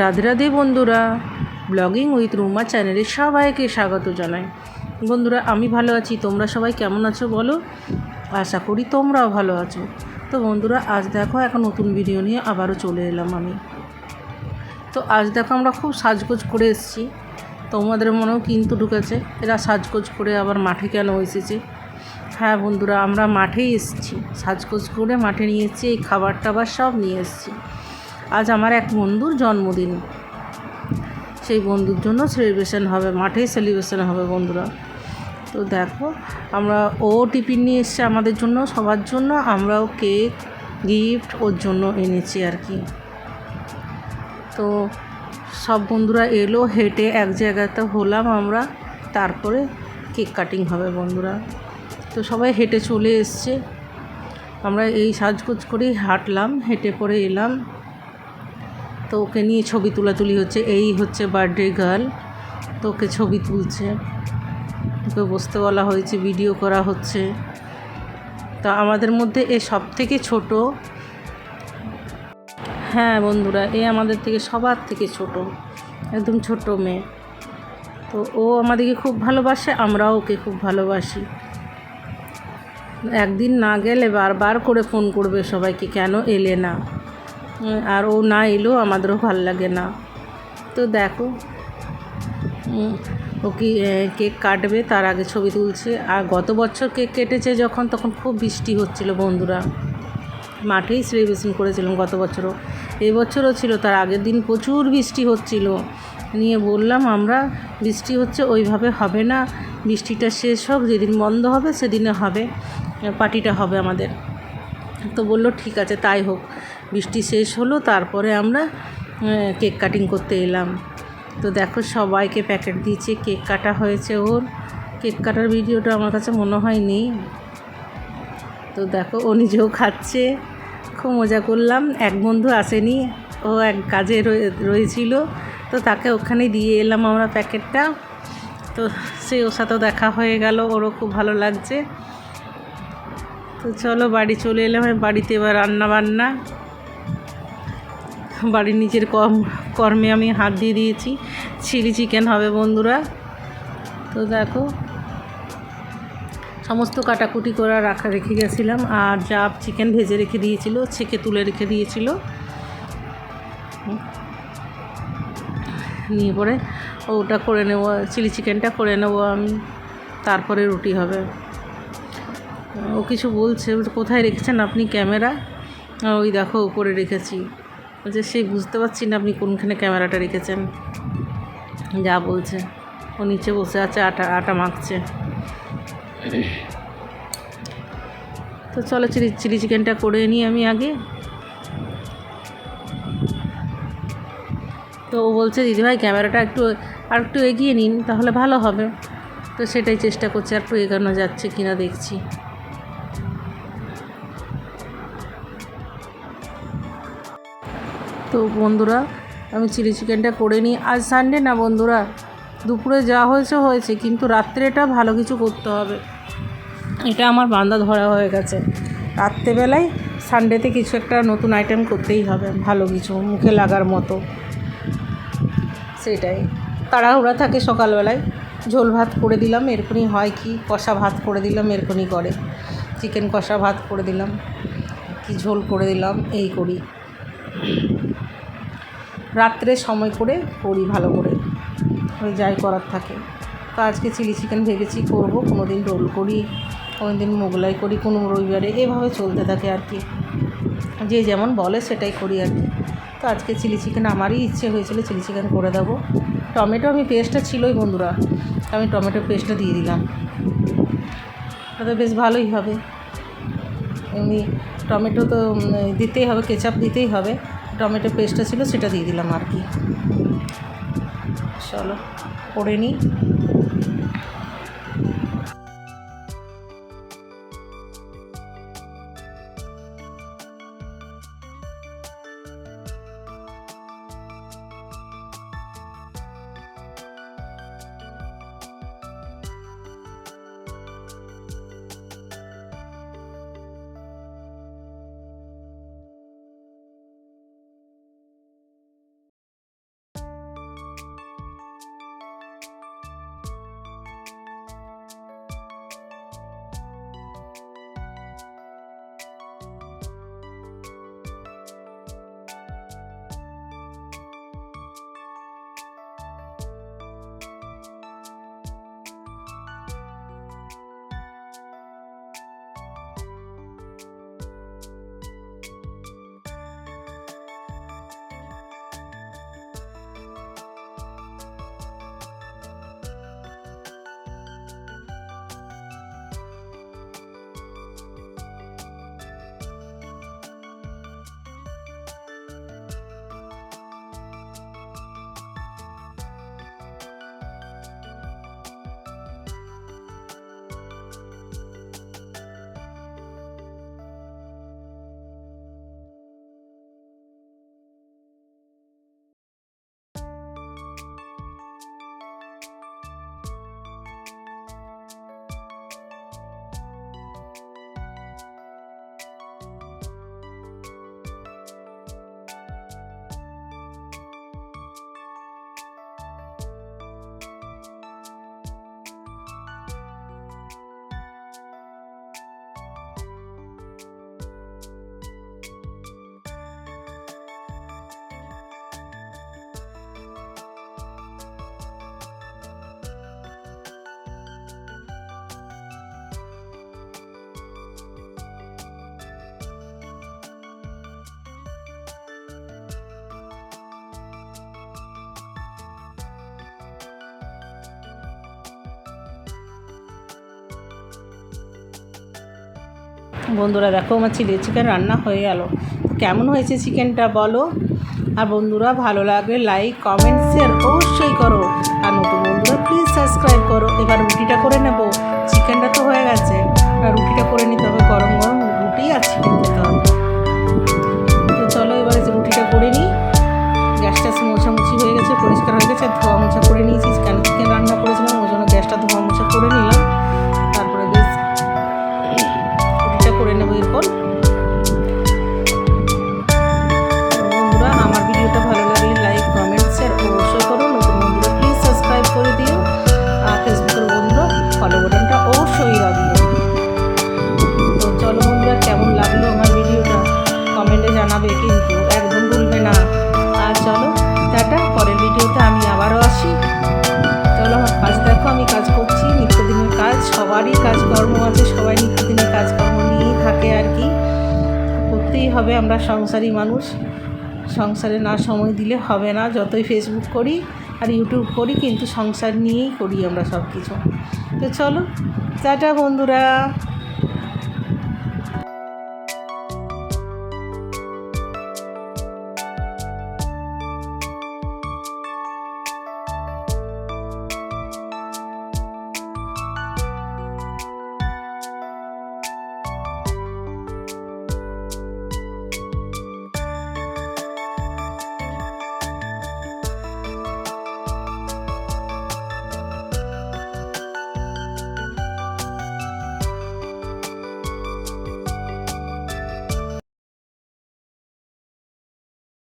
রাধে রাধে বন্ধুরা, blogging with Ruma চ্যানেলে সবাইকে স্বাগত জানাই। বন্ধুরা, আমি ভালো আছি, তোমরা সবাই কেমন আছো বলো? আশা করি তোমরাও ভালো আছো। তো বন্ধুরা, আজ দেখো একটা নতুন ভিডিও নিয়ে আবারও চলে এলাম আমি। তো আজ দেখো আমরা খুব সাজগোজ করে এসেছি। তোমাদের মনেও কিন্তু ঢুকেছে এরা সাজগোজ করে আবার মাঠে কেন এসেছে। হ্যাঁ বন্ধুরা, আমরা মাঠেই এসেছি, সাজগোজ করে মাঠে নিয়ে এসেছি, এই খাবার টাবার সব নিয়ে এসেছি। আজ আমার এক বন্ধুর জন্মদিন, সেই বন্ধুর জন্য সেলিব্রেশন হবে, মাঠেই সেলিব্রেশন হবে বন্ধুরা। তো দেখো, আমরা ও টিফিন নিয়ে এসছে আমাদের জন্য, সবার জন্য। আমরাও কেক গিফট ওর জন্য এনেছি আর কি। তো সব বন্ধুরা এলো, হেঁটে এক জায়গাতে হলাম আমরা, তারপরে কেক কাটিং হবে বন্ধুরা। তো সবাই হেঁটে চলে এসছে, আমরা এই সাজগোজ করেই হাঁটলাম, হেঁটে পরে এলাম। তো ওকে নিয়ে ছবি তোলাতুলি হচ্ছে, এই হচ্ছে বার্থডে গার্ল। তো ওকে ছবি তুলছে, ওকে বসতে বলা হয়েছে, ভিডিও করা হচ্ছে। তা আমাদের মধ্যে এ সব থেকে ছোট। হ্যাঁ বন্ধুরা, এ আমাদের থেকে সবার থেকে ছোট, একদম ছোট মেয়ে। তো ও আমাদেরকে খুব ভালোবাসে, আমরাও ওকে খুব ভালোবাসি। একদিন না গেলে বারবার করে ফোন করবে সবাইকে, কেন এলে না। আর ও না এলেও আমাদেরও ভাল লাগে না। তো দেখো, ও কি কেক কাটবে তার আগে ছবি তুলছে। আর গত বছর কেক কেটেছে যখন, তখন খুব বৃষ্টি হচ্ছিল বন্ধুরা, মাঠেই সেলিব্রেশন করেছিলাম গত বছরও। এই বছরও ছিল, তার আগের দিন প্রচুর বৃষ্টি হচ্ছিল। নিয়ে বললাম আমরা, বৃষ্টি হচ্ছে ওইভাবে হবে না, বৃষ্টিটা শেষ হোক, যেদিন বন্ধ হবে সেদিনে হবে, পার্টিটা হবে আমাদের। তো বললো ঠিক আছে তাই হোক। বৃষ্টি শেষ হলো, তারপরে আমরা কেক কাটিং করতে এলাম। তো দেখো, সবাইকে প্যাকেট দিয়েছে, কেক কাটা হয়েছে। ওর কেক কাটার ভিডিওটা আমার কাছে মনে হয় নেই। তো দেখো, ও নিজেও খাচ্ছে, খুব মজা করলাম। এক বন্ধু আসেনি, ও এক কাজে রয়েছিল, তো তাকে ওখানে দিয়ে এলাম আমরা প্যাকেটটা। তো সে ওর সাথেও দেখা হয়ে গেল, ওরও খুব ভালো লাগছে। তো চলো বাড়ি চলে এলাম। বাড়িতে এবার রান্না বান্না, বাড়ির নিজের কর্মে আমি হাত দিয়ে দিয়েছি। চিলি চিকেন হবে বন্ধুরা। তো দেখো, সমস্ত কাটাকুটি করে রেখে গেছিলাম। আর যা চিকেন ভেজে রেখে দিয়েছিল, ছেঁকে তুলে রেখে দিয়েছিল, নিয়ে পরে ওটা করে নেব, চিলি চিকেনটা করে নেব আমি, তারপরে রুটি হবে। ও কিছু বলছে, কোথায় রেখেছেন আপনি ক্যামেরা? ওই দেখো উপরে রেখেছি। বলছে সেই বুঝতে পারছি না আপনি কোনখানে ক্যামেরাটা রেখেছেন, যা বলছে। ও নিচে বসে আছে, আটা মাখছে। তো চলো চিলি চিকেনটা করে নিই আমি আগে। তো ও বলছে দিদিভাই ক্যামেরাটা আর একটু এগিয়ে নিন, তাহলে ভালো হবে। তো সেটাই চেষ্টা করছে, আর একটু এগোনো যাচ্ছে কিনা দেখছি। তো বন্ধুরা, আমি চিলি চিকেনটা করে নিই। আজ সানডে না বন্ধুরা, দুপুরে যা হয়েছে, কিন্তু রাত্রেটা ভালো কিছু করতে হবে, এটা আমার বাঁধা ধরা হয়ে গেছে। রাত্রেবেলায় সানডেতে কিছু একটা নতুন আইটেম করতেই হবে, ভালো কিছু মুখে লাগার মতো। সেটাই তাড়াহুড়া থাকে সকালবেলায়। ঝোল ভাত করে দিলাম, এরকমই হয়, কি কষা ভাত করে দিলাম, এরকমই করে। চিকেন কষা ভাত করে দিলাম, কি ঝোল করে দিলাম, এই করি। রাত্রে সময় করে করি ভালো করে, ওই যাই করার থাকে। তো আজকে চিলি চিকেন ভেবেছি করবো, কোনো দিন রোল করি, কোনো দিন মোগলাই করি, কোনো রবিবারে, এভাবে চলতে থাকে আর কি। যে যেমন বলে সেটাই করি আর কি। তো আজকে চিলি চিকেন আমারই ইচ্ছে হয়েছিল, চিলি চিকেন করে দেবো। টমেটো আমি পেস্টটা ছিলই বন্ধুরা, আমি টমেটো পেস্টটা দিয়ে দিলাম, তাতে বেশ ভালোই হবে। এমনি টমেটো তো দিতেই হবে, কেচাপ দিতেই হবে, টমেটো পেস্টটা ছিল সেটা দিয়ে দিলাম আর কি। চলো করে নিই। বন্ধুরা দেখো আমার চিলি চিকেন রান্না হয়ে গেল। কেমন হয়েছে চিকেনটা বলো। আর বন্ধুরা ভালো লাগলে লাইক কমেন্ট শেয়ার অবশ্যই করো। আর নতুন বন্ধুরা প্লিজ সাবস্ক্রাইব করো। এবার রুটিটা করে নেব। চিকেনটা তো হয়ে গেছে, আর রুটিটা করে নিতে হবে। গরম গরম রুটি আর চিকেন খেতে হবে। তো চলো এবারে রুটিটা করে নিই। গ্যাসটা মোছামুছি হয়ে গেছে, পরিষ্কার হয়ে গেছে, ধোয়া মোছা করে নিয়েছি। কেন চিকেন রান্না করেছিলাম ওই জন্য গ্যাসটা ধোয়া মোছা করে নিলাম। তারপরে বেশ রুটিটা করে নেবো। এরপর বন্ধুরা আমার ভিডিওটা ভালো লাগলে লাইক কমেন্ট শেয়ার অবশ্যই করো। নতুন বন্ধুরা প্লিজ সাবস্ক্রাইব করে দিও। আর ফেসবুকের বন্ধুরা ফলো বাটনটা অবশ্যই দাবিও। তো চলো বন্ধুরা কেমন লাগলো আমার ভিডিওটা কমেন্টে জানাবে, কিন্তু একদম ভুলবে না। আর চলো টাটা, পরের ভিডিওতে আমি আবারও আসি। চলো আমার কাজ দেখো, আমি কাজ করছি, নিত্যদিনের কাজ। সবারই কাজকর্ম আছে, সবাই নিত্যদিনের কাজকর্ম নিয়েই থাকে আর কি, করতেই হবে। আমরা সংসারী মানুষ, সংসারে না সময় দিলে হবে না। যতই ফেসবুক করি আর ইউটিউব করি, কিন্তু সংসার নিয়েই করি আমরা সব কিছু। তো চলো টাটা বন্ধুরা।